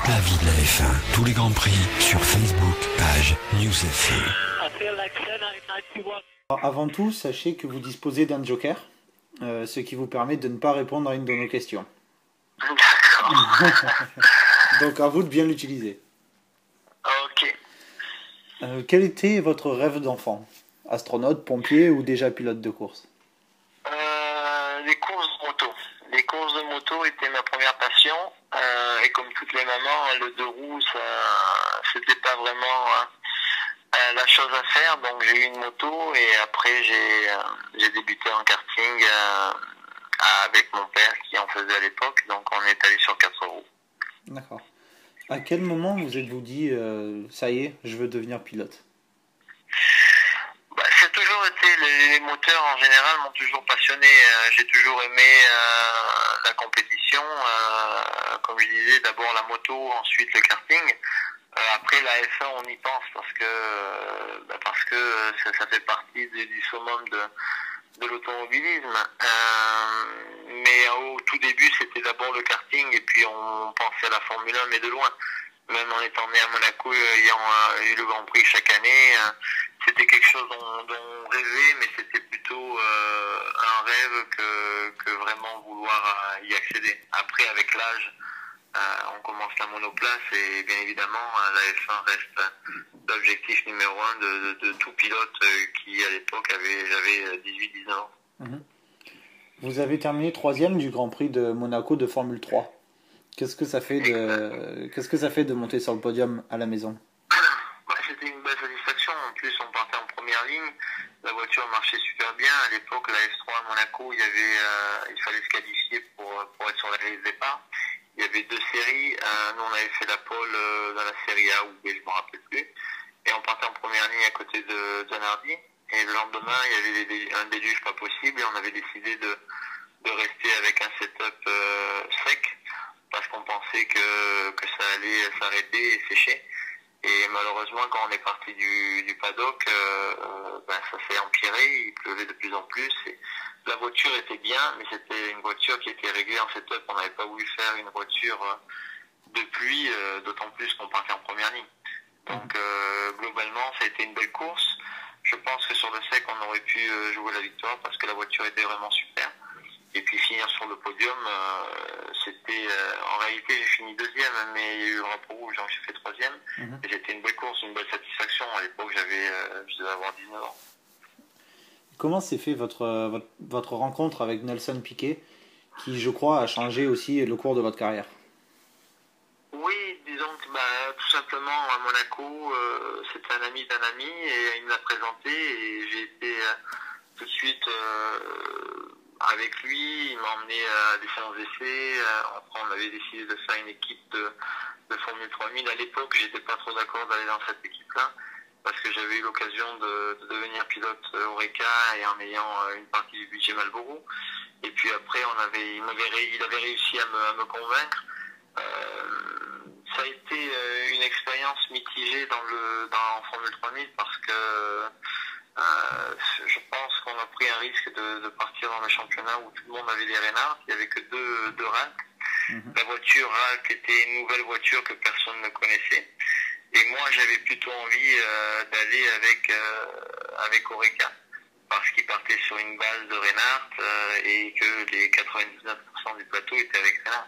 La vie de la F1. Tous les grands prix sur Facebook, page News F1. Avant tout, sachez que vous disposez d'un joker, ce qui vous permet de ne pas répondre à une de nos questions. D'accord. Donc à vous de bien l'utiliser. Ok. Quel était votre rêve d'enfant? Astronaute, pompier ou déjà pilote de course? Les courses de moto. Les courses de moto étaient ma première passion. Et comme toutes les mamans, le deux roues, c'était pas vraiment la chose à faire. Donc j'ai eu une moto et après j'ai débuté en karting avec mon père qui en faisait à l'époque. Donc on est allé sur 4 roues. D'accord. À quel moment vous êtes-vous dit ça y est, je veux devenir pilote? C'est toujours été, les moteurs en général m'ont toujours passionné. J'ai toujours aimé la compétition. Comme je disais, d'abord la moto, ensuite le karting. Après la F1, on y pense parce que ça fait partie du summum de l'automobilisme. Mais au tout début, c'était d'abord le karting et puis on pensait à la Formule 1, mais de loin. Même en étant né à Monaco, ayant eu le Grand Prix chaque année, c'était quelque chose dont on rêvait, mais c'était plutôt un rêve que vraiment vouloir y accéder. Après, avec l'âge, on commence la monoplace et bien évidemment, la F1 reste l'objectif numéro un de tout pilote qui, à l'époque, j'avais 18-19 ans. Vous avez terminé 3e du Grand Prix de Monaco de Formule 3. Qu'est-ce que ça fait de monter sur le podium à la maison? C'était une belle satisfaction. En plus, on partait en première ligne. La voiture marchait super bien. À l'époque, la F3 à Monaco, il fallait se qualifier pour être sur la grille de départ. Il y avait 2 séries. Nous, on avait fait la pole dans la série A ou B, je ne me rappelle plus. Et on partait en première ligne à côté de Zanardi. Et le lendemain, il y avait un déluge pas possible et on avait décidé de rester avec un setup sec parce qu'on pensait que ça allait s'arrêter et sécher. Et malheureusement, quand on est parti du paddock, ça s'est empiré, il pleuvait de plus en plus. Et la voiture était bien, mais c'était une voiture qui était réglée en setup. On n'avait pas voulu faire une voiture de pluie, d'autant plus qu'on partait en première ligne. Donc globalement, ça a été une belle course. Je pense que sur le sec, on aurait pu jouer la victoire parce que la voiture était vraiment super. Et puis finir sur le podium, c'était... en réalité, j'ai fini 2e, mais il y a eu le drapeau rouge, donc j'ai fait 3e. Et c'était une belle course, une belle satisfaction. À l'époque, je devais avoir 19 ans. Comment s'est fait votre rencontre avec Nelson Piquet, qui, je crois, a changé aussi le cours de votre carrière? Oui, disons que tout simplement à Monaco, c'était un ami d'un ami et il me l'a présenté et j'ai été tout de suite avec lui. Il m'a emmené à des séances d'essai. Après, on avait décidé de faire une équipe de Formule 3000. À l'époque, j'étais pas trop d'accord d'aller dans cette équipe-là parce que j'avais eu l'occasion de devenir pilote Oreca et en ayant une partie du budget Marlboro. Et puis après, il avait réussi à me convaincre. Ça a été une expérience mitigée en Formule 3000 parce que je pense qu'on a pris un risque de partir dans le championnat où tout le monde avait des Reynard. Il n'y avait que deux Ralk. La voiture Ralk était une nouvelle voiture que personne ne connaissait. Et moi, j'avais plutôt envie d'aller avec Oreca parce qu'il partait sur une base de Reynard et que les 99% du plateau étaient avec Reynard.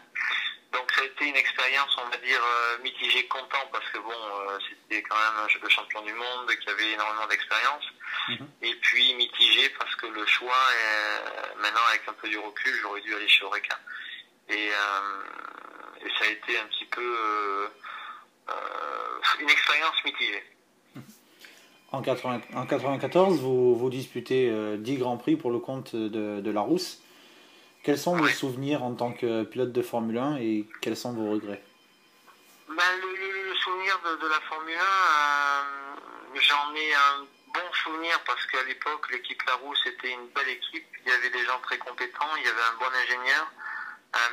Donc ça a été une expérience, on va dire, mitigée, content, parce que c'était quand même le champion du monde qui avait énormément d'expérience. Et puis mitigé parce que le choix, maintenant avec un peu du recul, j'aurais dû aller chez Oreca. Et ça a été un petit peu une expérience mitigée. En 94, vous disputez 10 Grands Prix pour le compte de Larousse. Quels sont vos souvenirs en tant que pilote de Formule 1 et quels sont vos regrets? Le souvenir de la Formule 1, j'en ai un bon souvenir parce qu'à l'époque, l'équipe Larousse était une belle équipe. Il y avait des gens très compétents, il y avait un bon ingénieur,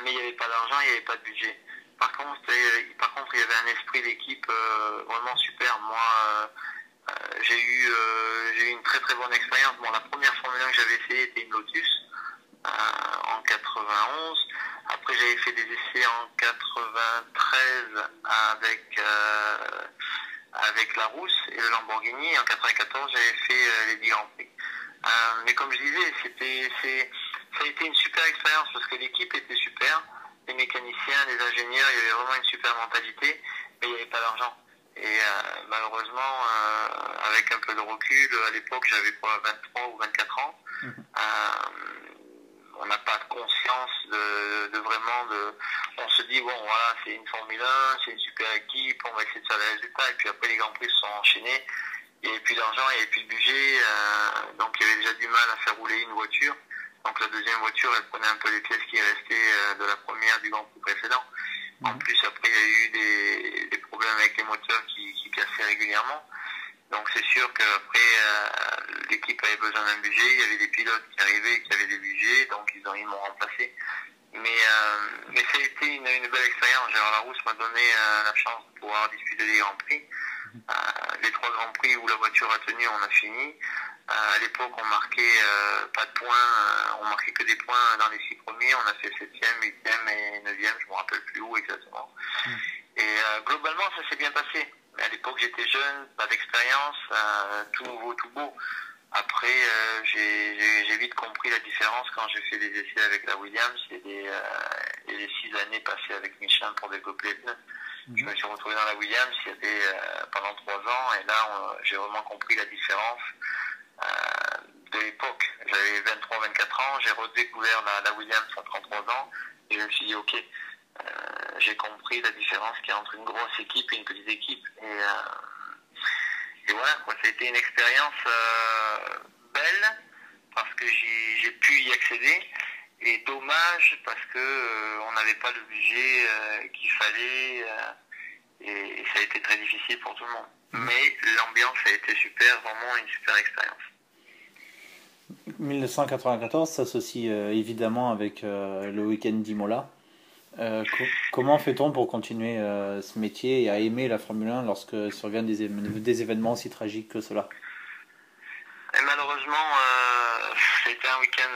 mais il n'y avait pas d'argent, il n'y avait pas de budget. Par contre, il y avait un esprit d'équipe vraiment super. Moi, j'ai eu une très très bonne expérience. La première Formule 1 que j'avais fait était une Lotus. en 91. Après, j'avais fait des essais en 93 avec la Rousse et le Lamborghini. Et en 94, j'avais fait les 10 Grands Prix. Mais comme je disais, ça a été une super expérience parce que l'équipe était super. Les mécaniciens, les ingénieurs, il y avait vraiment une super mentalité, mais il n'y avait pas d'argent. Et malheureusement, avec un peu de recul, à l'époque, j'avais quoi, 23 ou 24 ans. On n'a pas conscience de vraiment on se dit bon voilà, c'est une Formule 1, c'est une super équipe, on va essayer de faire les résultats. Et puis après les Grands Prix se sont enchaînés, il n'y avait plus d'argent, il n'y avait plus de budget, donc il y avait déjà du mal à faire rouler une voiture. Donc la deuxième voiture, elle prenait un peu les pièces qui restaient de la première du Grand Prix précédent. En plus, après, il y a eu des problèmes avec les moteurs qui cassaient régulièrement. Donc c'est sûr qu'après, l'équipe avait besoin d'un budget, il y avait des pilotes qui arrivaient qui avaient des budgets, donc ils m'ont remplacé. Mais ça a été une belle expérience. Gérard Larousse m'a donné la chance de pouvoir disputer des Grands Prix. Les 3 Grands Prix où la voiture a tenu, on a fini. À l'époque, on marquait pas de points, on marquait que des points dans les 6 premiers. On a fait 7e, 8e et 9e, je ne me rappelle plus où exactement. Et globalement, ça s'est bien passé. Mais à l'époque, j'étais jeune, pas d'expérience, tout nouveau, tout beau. Après, j'ai vite compris la différence quand j'ai fait des essais avec la Williams et les 6 années passées avec Michelin pour développer les pneus. Je me suis retrouvé dans la Williams pendant 3 ans et là, j'ai vraiment compris la différence de l'époque. J'avais 23-24 ans, j'ai redécouvert la Williams à 33 ans et je me suis dit ok, j'ai compris la différence qu'il y a entre une grosse équipe et une petite équipe. Et voilà, quoi, ça a été une expérience belle parce que j'ai pu y accéder et dommage parce que on n'avait pas le budget qu'il fallait et ça a été très difficile pour tout le monde. Mais l'ambiance a été super, vraiment une super expérience. 1994 s'associe évidemment avec le week-end d'Imola. Comment fait-on pour continuer ce métier et à aimer la Formule 1 lorsque surviennent des événements aussi tragiques que cela? Et malheureusement, c'était un week-end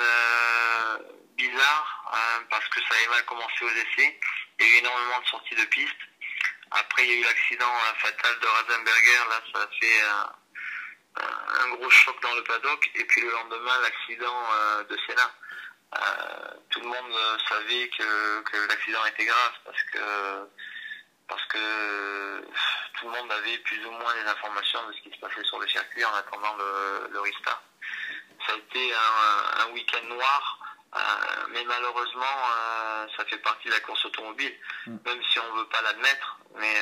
bizarre parce que ça avait mal commencé aux essais. Il y a eu énormément de sorties de piste. Après, il y a eu l'accident fatal de Ratzenberger. Là, ça a fait un gros choc dans le paddock. Et puis le lendemain, l'accident de Senna. Tout le monde savait que l'accident était grave parce que tout le monde avait plus ou moins les informations de ce qui se passait sur le circuit en attendant le restart. Ça a été un week-end noir, mais malheureusement ça fait partie de la course automobile, même si on ne veut pas l'admettre. Mais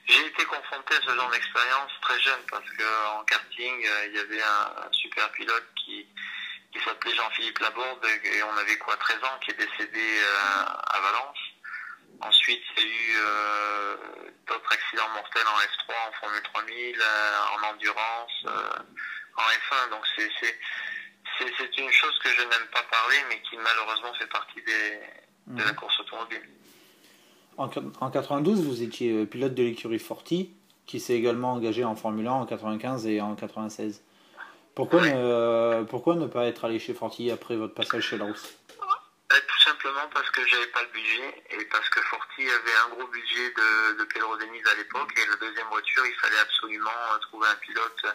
j'ai été confronté à ce genre d'expérience très jeune parce qu'en karting, il y avait un super pilote qui s'appelait Jean-Philippe Laborde et on avait 13 ans, qui est décédé à Valence. Ensuite, il y a eu d'autres accidents mortels en F3, en Formule 3000, en endurance, en F1. Donc c'est une chose que je n'aime pas parler, mais qui malheureusement fait partie de la course automobile. En 92, vous étiez pilote de l'écurie Forti, qui s'est également engagé en Formule 1 en 95 et en 96. Pourquoi ne pas être allé chez Forti après votre passage chez Larousse? Tout simplement parce que j'avais pas le budget et parce que Forti avait un gros budget de Pedro Deniz à l'époque et la deuxième voiture, il fallait absolument trouver un pilote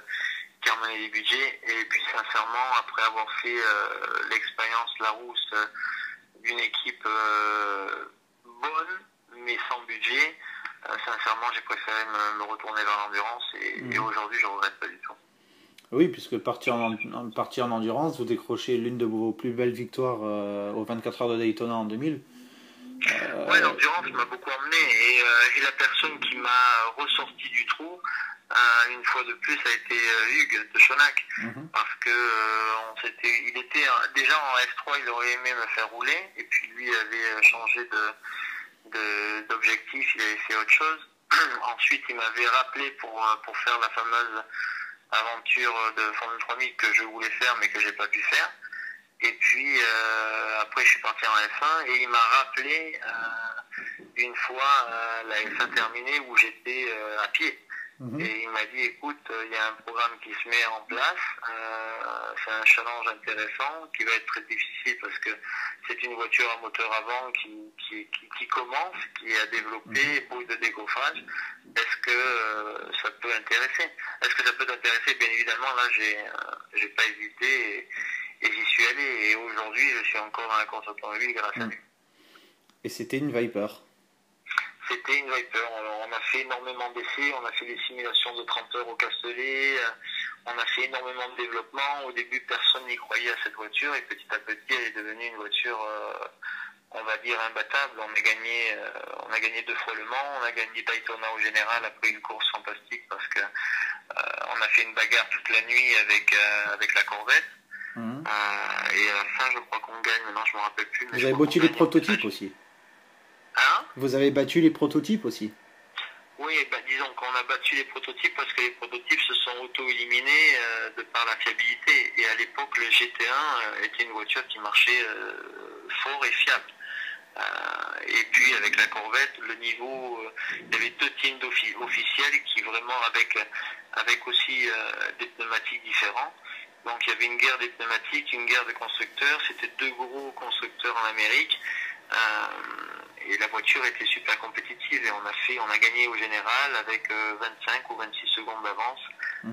qui emmenait les budgets. Et puis sincèrement, après avoir fait l'expérience Larousse d'une équipe bonne mais sans budget, sincèrement j'ai préféré me retourner vers l'endurance et aujourd'hui je regrette pas du tout. Oui, puisque partir en endurance, vous décrochez l'une de vos plus belles victoires aux 24 heures de Daytona en 2000. Oui, l'endurance m'a beaucoup emmené et la personne qui m'a ressorti du trou, une fois de plus, a été Hugues de Chonac. Parce que il était déjà en F3, il aurait aimé me faire rouler et puis lui avait changé d'objectif, il avait fait autre chose. Ensuite, il m'avait rappelé pour faire la fameuse aventure de Formule 3000 que je voulais faire mais que j'ai pas pu faire. Et puis après je suis parti en F1 et il m'a rappelé une fois la F1 terminée où j'étais à pied. Et il m'a dit, écoute, il y a un programme qui se met en place, c'est un challenge intéressant qui va être très difficile parce que c'est une voiture à moteur avant qui commence, qui est à développer, bouille de décoffrage. Est-ce que ça peut intéresser? Est-ce que ça peut t'intéresser? Bien évidemment, là, j'ai pas hésité et j'y suis allé. Et aujourd'hui, je suis encore dans la course automobile grâce à lui. Et c'était une Viper? C'était une Viper. Alors, on a fait énormément d'essais, on a fait des simulations de 30 heures au Castellet, on a fait énormément de développement. Au début, personne n'y croyait à cette voiture et petit à petit, elle est devenue une voiture, on va dire, imbattable. On a gagné 2 fois Le Mans, on a gagné Daytona au général après une course fantastique parce que on a fait une bagarre toute la nuit avec la Corvette. Et à la fin, je crois qu'on gagne. Maintenant, je me rappelle plus. Mais vous avez battu les prototypes aussi? Hein? Vous avez battu les prototypes aussi? Oui, disons qu'on a battu les prototypes parce que les prototypes se sont auto-éliminés de par la fiabilité. Et à l'époque, le GT1 était une voiture qui marchait fort et fiable. Et puis avec la Corvette, le niveau, il y avait 2 teams officiels qui vraiment avec aussi des pneumatiques différents. Donc il y avait une guerre des pneumatiques, une guerre de constructeurs. C'était 2 gros constructeurs en Amérique. Et la voiture était super compétitive et on a gagné au général avec 25 ou 26 secondes d'avance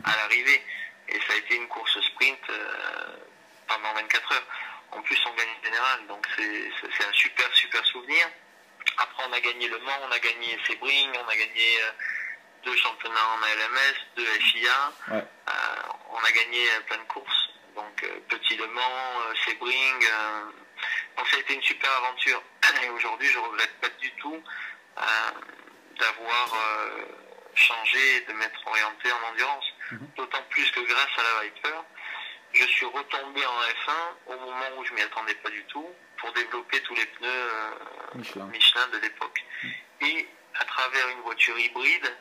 à l'arrivée. Et ça a été une course sprint pendant 24 heures. En plus, on gagne le général, donc c'est un super souvenir. Après, on a gagné Le Mans, on a gagné Sebring, on a gagné 2 championnats en ALMS, 2 FIA. Ouais. On a gagné plein de courses. Donc, Petit Le Mans, Sebring. Donc, ça a été une super aventure. Et aujourd'hui, je regrette pas du tout d'avoir changé et de m'être orienté en endurance. D'autant plus que grâce à la Viper, je suis retombé en F1 au moment où je m'y attendais pas du tout pour développer tous les pneus Michelin de l'époque. Et à travers une voiture hybride,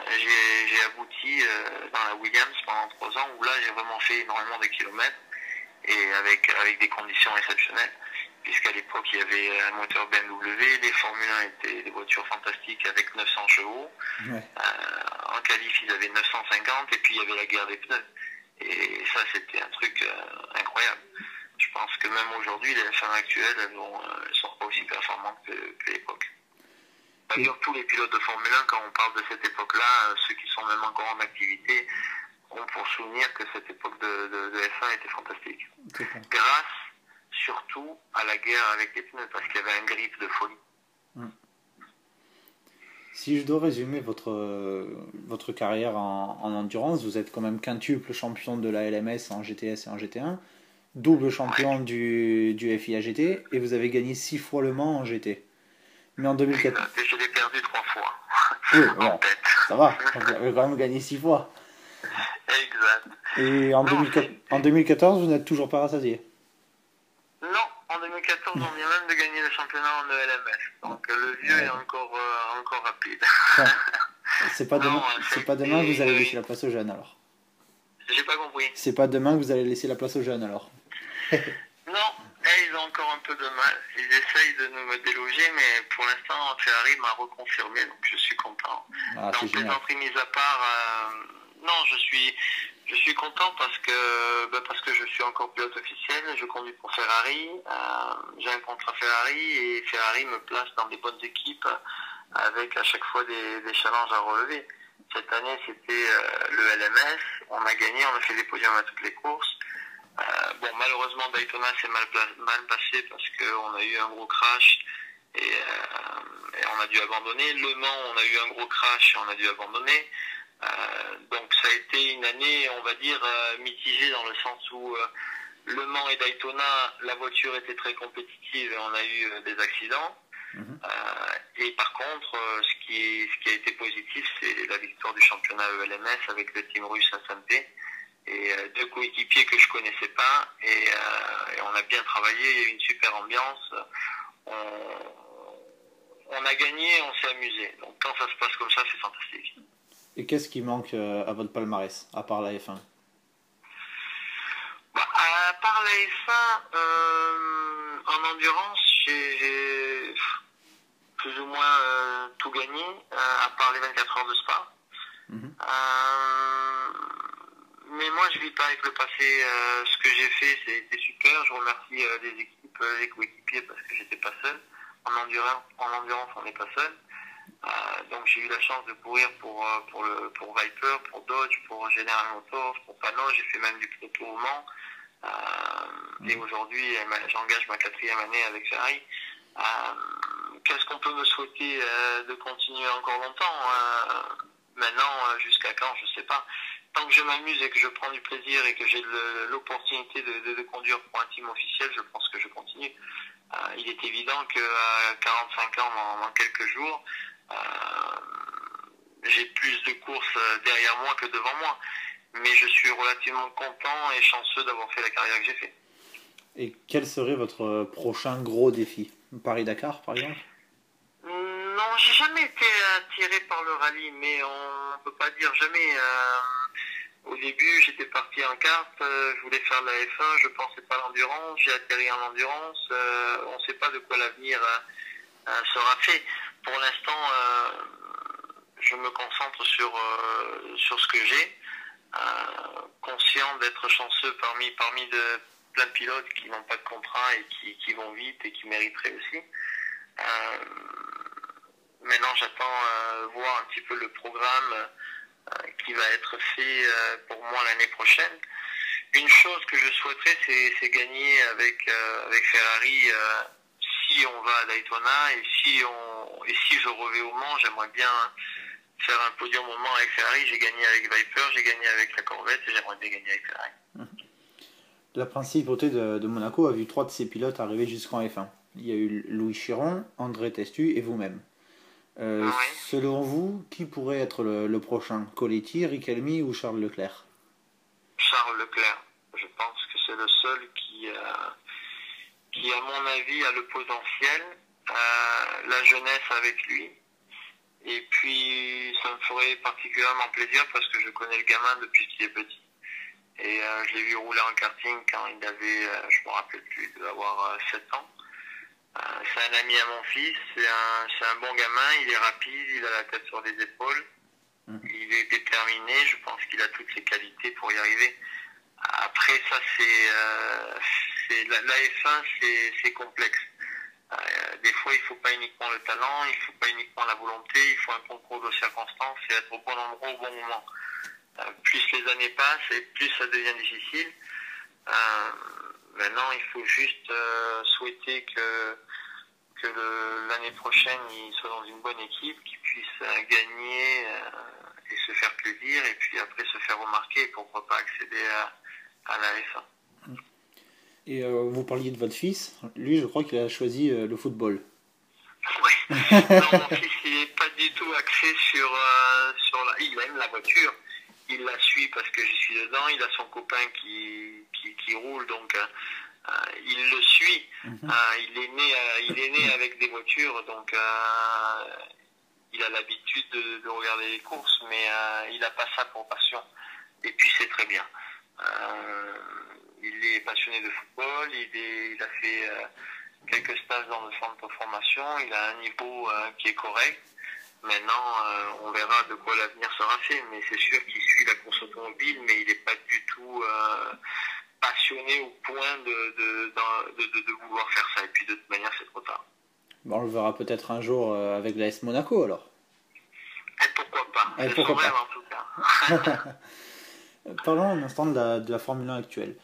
j'ai abouti dans la Williams pendant 3 ans où là j'ai vraiment fait énormément de kilomètres et avec des conditions exceptionnelles. Puisqu'à l'époque il y avait un moteur BMW, les Formule 1 étaient des voitures fantastiques avec 900 chevaux. Ouais. En qualif ils avaient 950 et puis il y avait la guerre des pneus. Et ça, c'était un truc incroyable. Je pense que même aujourd'hui, les F1 actuelles, elles ne sont pas aussi performantes que l'époque. D'ailleurs, tous les pilotes de Formule 1, quand on parle de cette époque-là, ceux qui sont même encore en activité, ont pour souvenir que cette époque de F1 était fantastique. Grâce, surtout, à la guerre avec les pneus, parce qu'il y avait un grip de folie. Si je dois résumer votre carrière en endurance, vous êtes quand même quintuple champion de la LMS en GTS et en GT1, double champion du FIA GT, et vous avez gagné 6 fois Le Mans en GT. Mais en 2014... Et je l'ai perdu 3 fois. Oui, bon, ça va, vous avez quand même gagné 6 fois. Exact. Et en 2014, vous n'êtes toujours pas rassasié? Non, en 2014, on vient même de gagner le championnat en ELMS. Donc le vieux est encore rapide. Ouais. C'est pas demain que vous allez laisser la place aux jeunes alors? J'ai pas compris. C'est pas demain que vous allez laisser la place aux jeunes alors? Non, ils ont encore un peu de mal. Ils essayent de nous déloger, mais pour l'instant, Ferrari m'a reconfirmé, donc je suis content. Donc, plaisanterie mise à part, non, je suis content parce que je suis encore pilote officiel, je conduis pour Ferrari, j'ai un contrat Ferrari et Ferrari me place dans des bonnes équipes avec à chaque fois des challenges à relever. Cette année, c'était le LMS, on a gagné, on a fait des podiums à toutes les courses. Bon, malheureusement, Daytona s'est mal passé parce qu'on a eu un gros crash et on a dû abandonner. Le Mans, on a eu un gros crash et on a dû abandonner. Donc ça a été une année, on va dire, mitigée dans le sens où Le Mans et Daytona, la voiture était très compétitive et on a eu des accidents. Et par contre, ce qui a été positif, c'est la victoire du championnat ELMS avec le team russe SMP. Et 2 coéquipiers que je connaissais pas et on a bien travaillé, il y a eu une super ambiance, on a gagné, on s'est amusé, donc quand ça se passe comme ça, c'est fantastique. Et qu'est-ce qui manque à votre palmarès, à part la F1? À part la F1, en endurance, j'ai plus ou moins tout gagné, à part les 24 heures de Spa. Mais moi, je vis pas avec le passé. Ce que j'ai fait, c'était super. Je remercie les équipes, les coéquipiers, parce que j'étais pas seul. En endurance, on n'est pas seul. Donc j'ai eu la chance de courir pour Viper, pour Dodge, pour General Motors, pour Pano. J'ai fait même du proto au Mans. Et aujourd'hui, j'engage ma 4e année avec Ferrari. Qu'est-ce qu'on peut me souhaiter de continuer encore longtemps? Maintenant, jusqu'à quand, je sais pas. Tant que je m'amuse et que je prends du plaisir et que j'ai l'opportunité de conduire pour un team officiel, je pense que je continue. Il est évident qu'à 45 ans, dans quelques jours, j'ai plus de courses derrière moi que devant moi. Mais je suis relativement content et chanceux d'avoir fait la carrière que j'ai fait. Et quel serait votre prochain gros défi? Paris-Dakar, par exemple? Non, j'ai jamais été attiré par le rallye, mais on ne peut pas dire jamais. Au début, j'étais parti en kart, je voulais faire de la F1, je pensais pas à l'endurance, j'ai atterri en endurance, on ne sait pas de quoi l'avenir sera fait. Pour l'instant, je me concentre sur ce que j'ai, conscient d'être chanceux parmi plein de pilotes qui n'ont pas de contrat et qui vont vite et qui mériteraient aussi. Maintenant, j'attends voir un petit peu le programme qui va être fait pour moi l'année prochaine. Une chose que je souhaiterais, c'est gagner avec Ferrari si on va à Daytona et si je revais au Mans. J'aimerais bien faire un podium au Mans avec Ferrari. J'ai gagné avec Viper, j'ai gagné avec la Corvette et j'aimerais bien gagner avec Ferrari. La principauté de Monaco a vu 3 de ses pilotes arriver jusqu'en F1. Il y a eu Louis Chiron, André Testu et vous-même. Oui. Selon vous, qui pourrait être le prochain? Coletti, Riquelme ou Charles Leclerc? Charles Leclerc. Je pense que c'est le seul qui à mon avis, a le potentiel, la jeunesse avec lui. Et puis, ça me ferait particulièrement plaisir parce que je connais le gamin depuis qu'il est petit. Et je l'ai vu rouler en karting quand il avait, je me rappelle plus, il devait avoir 7 ans. C'est un ami à mon fils, c'est un bon gamin, il est rapide, il a la tête sur les épaules, il est déterminé, je pense qu'il a toutes les qualités pour y arriver. Après ça, la F1, c'est complexe. Des fois, il ne faut pas uniquement le talent, il ne faut pas uniquement la volonté, il faut un concours de circonstances et être au bon endroit au bon moment. Plus les années passent et plus ça devient difficile. Maintenant, il faut juste souhaiter que l'année prochaine, il soit dans une bonne équipe, qu'il puisse gagner et se faire plaisir, et puis après se faire remarquer, et pourquoi pas accéder à la F1. Et vous parliez de votre fils. Lui, je crois qu'il a choisi le football. Oui. Non, mon fils, il n'est pas du tout axé sur il aime la voiture. Il la suit parce que j'y suis dedans. Il a son copain qui roule, donc il le suit. Il est né avec des voitures, donc il a l'habitude de regarder les courses, mais il n'a pas ça pour passion. Et puis c'est très bien. Il est passionné de football. Il a fait quelques stages dans le centre de formation. Il a un niveau qui est correct. Maintenant, on verra de quoi l'avenir sera fait, mais c'est sûr qu'il suit la course automobile, mais il n'est pas du tout passionné au point de vouloir faire ça. Et puis de toute manière, c'est trop tard. Bon, on le verra peut-être un jour avec l'AS Monaco alors. Et pourquoi pas? C'est son rêve en tout cas. Parlons un instant de la Formule 1 actuelle.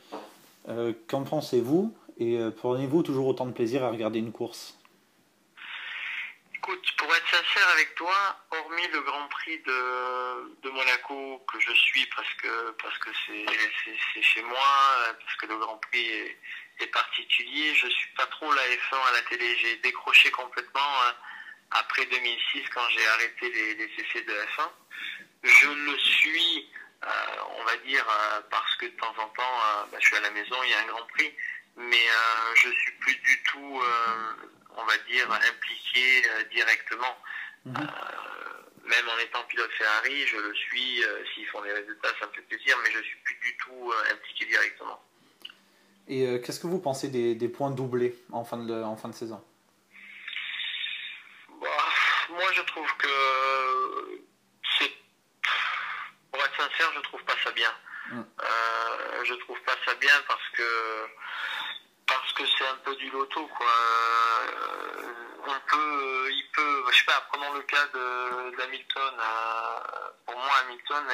Qu'en pensez-vous et prenez-vous toujours autant de plaisir à regarder une course? Écoute, pour être sincère avec toi, hormis le Grand Prix de Monaco que je suis parce que c'est chez moi, parce que le Grand Prix est particulier, je suis pas trop la F1 à la télé. J'ai décroché complètement après 2006 quand j'ai arrêté les essais de F1. Je le suis, on va dire, parce que de temps en temps, je suis à la maison, il y a un Grand Prix, mais je suis plus du tout, on va dire, impliqué directement. Même en étant pilote Ferrari, je le suis, s'ils font des résultats, ça me fait plaisir, mais je suis plus du tout impliqué directement. Et qu'est-ce que vous pensez des points doublés en fin de saison? Moi, je trouve que ça bien. Je trouve pas ça bien parce que c'est un peu du loto, quoi. Il peut, je sais pas, prenons le cas d'Hamilton. Pour moi, Hamilton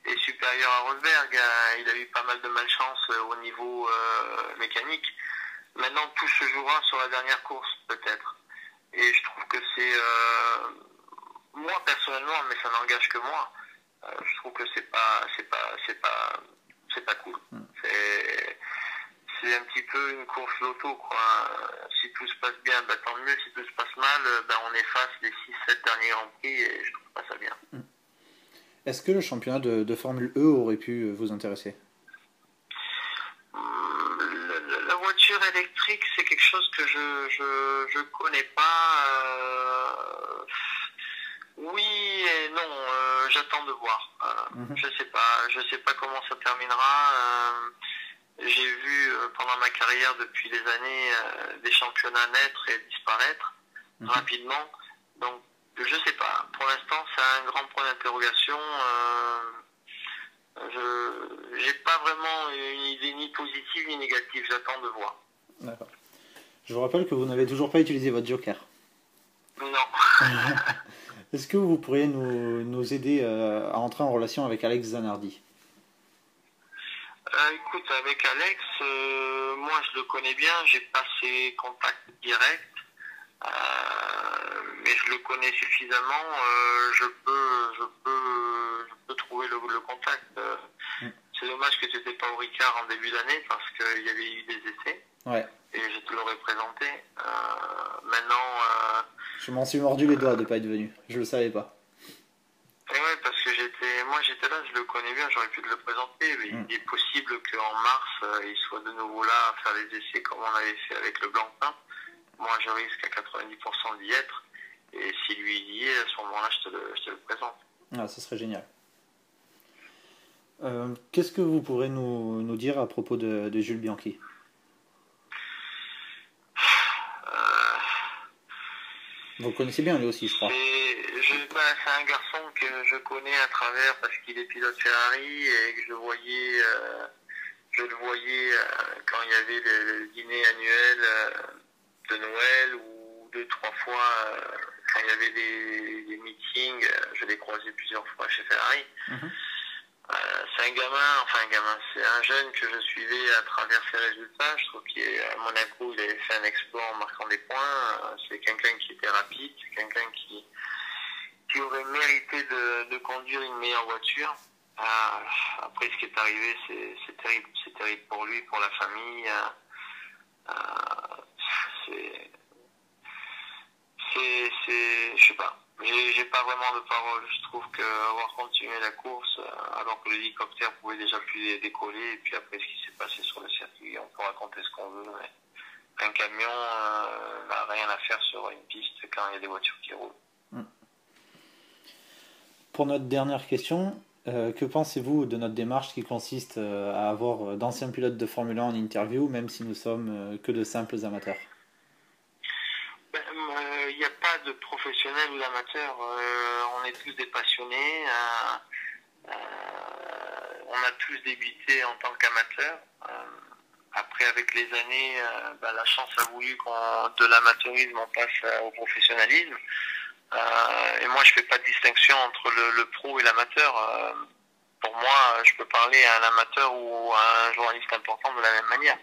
est supérieur à Rosberg. Il a eu pas mal de malchance au niveau mécanique. Maintenant, tout se jouera sur la dernière course, peut-être. Et je trouve que c'est, moi personnellement, mais ça n'engage que moi. Je trouve que c'est pas cool. C'est un petit peu une course loto, quoi. Si tout se passe bien, tant mieux. Si tout se passe mal, on efface les 6-7 derniers Grands Prix et je trouve pas ça bien. Est-ce que le championnat de Formule E aurait pu vous intéresser? La voiture électrique, c'est quelque chose que je connais pas. Oui et non, j'attends de voir. Je sais pas comment ça terminera. J'ai vu pendant ma carrière depuis des années des championnats naître et disparaître rapidement. Donc je sais pas. Pour l'instant, c'est un grand point d'interrogation. J'ai pas vraiment une idée ni positive ni négative. J'attends de voir. D'accord. Je vous rappelle que vous n'avez toujours pas utilisé votre joker. Non. Est-ce que vous pourriez nous aider à entrer en relation avec Alex Zanardi? Écoute, avec Alex, moi je le connais bien, j'ai pas ses contacts directs, mais je le connais suffisamment, je peux trouver le contact. C'est dommage que tu n'étais pas au Ricard en début d'année parce qu'il y avait eu des essais. Ouais. Et je te l'aurais présenté. Maintenant... je m'en suis mordu les doigts de ne pas être venu. Je le savais pas. Et ouais, parce que moi j'étais là, je le connais bien, j'aurais pu te le présenter. Mais il est possible qu'en mars, il soit de nouveau là à faire les essais comme on avait fait avec le Blancpain. Moi, je risque à 90% d'y être. Et si lui y est, à ce moment-là, je te le présente. Ah, ce serait génial. Qu'est-ce que vous pourrez nous dire à propos de Jules Bianchi? Vous le connaissez bien lui aussi, je crois. C'est un garçon que je connais à travers parce qu'il est pilote Ferrari et que je le voyais quand il y avait le dîner annuel de Noël ou 2-3 fois quand il y avait des meetings, je l'ai croisé plusieurs fois chez Ferrari. C'est un gamin, c'est un jeune que je suivais à travers ses résultats. Je trouve qu'à Monaco, il avait fait un exploit en marquant des points. C'est quelqu'un qui était rapide, c'est quelqu'un qui aurait mérité de conduire une meilleure voiture. Après, ce qui est arrivé, c'est terrible. C'est terrible pour lui, pour la famille. Je sais pas. J'ai pas vraiment de parole. Je trouve qu'avoir continué la course, alors que l'hélicoptère pouvait déjà plus décoller, et puis après ce qui s'est passé sur le circuit, on peut raconter ce qu'on veut, mais un camion n'a rien à faire sur une piste quand il y a des voitures qui roulent. Pour notre dernière question, que pensez-vous de notre démarche qui consiste à avoir d'anciens pilotes de Formule 1 en interview, même si nous sommes que de simples amateurs? Il n'y a pas de professionnels ou d'amateurs, on est tous des passionnés, on a tous débuté en tant qu'amateurs. Après, avec les années, la chance a voulu de l'amateurisme on passe au professionnalisme. Et moi, je fais pas de distinction entre le pro et l'amateur. Pour moi, je peux parler à un amateur ou à un journaliste important de la même manière.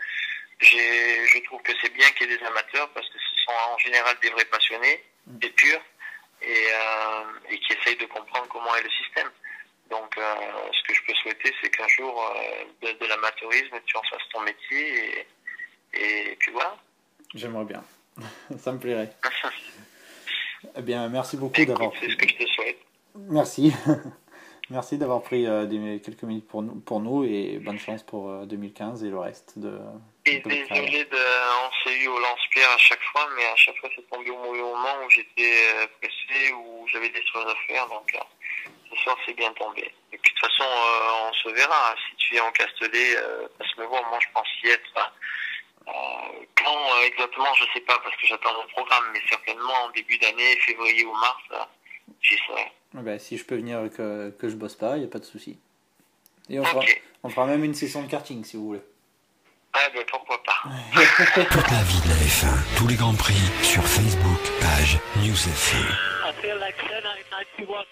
Je trouve que c'est bien qu'il y ait des amateurs parce que ce sont en général des vrais passionnés, des purs, et qui essayent de comprendre comment est le système. Donc, ce que je peux souhaiter, c'est qu'un jour, de l'amateurisme, tu en fasses ton métier, et puis voilà. J'aimerais bien. Ça me plairait. Eh bien, merci beaucoup d'avoir... C'est ce que je te souhaite. Merci. Merci d'avoir pris quelques minutes pour nous et bonne chance pour 2015 et le reste de... Et désolé, on s'est eu au lance-pierre à chaque fois, mais à chaque fois c'est tombé au mauvais moment où j'étais pressé, où j'avais des choses à faire, donc ce soir c'est bien tombé. Et puis de toute façon, on se verra. Si tu es en Castellet, passe me voir, moi je pense y être. Quand exactement, je sais pas, parce que j'attends mon programme, mais certainement en début d'année, février ou mars, j'y serai. Si je peux venir que je bosse pas, il n'y a pas de souci. Et on fera même une session de karting si vous voulez. Ouais, ben pourquoi pas. Toute la vie de la F1, tous les grands prix sur Facebook, page News FM. I feel like 10, 91.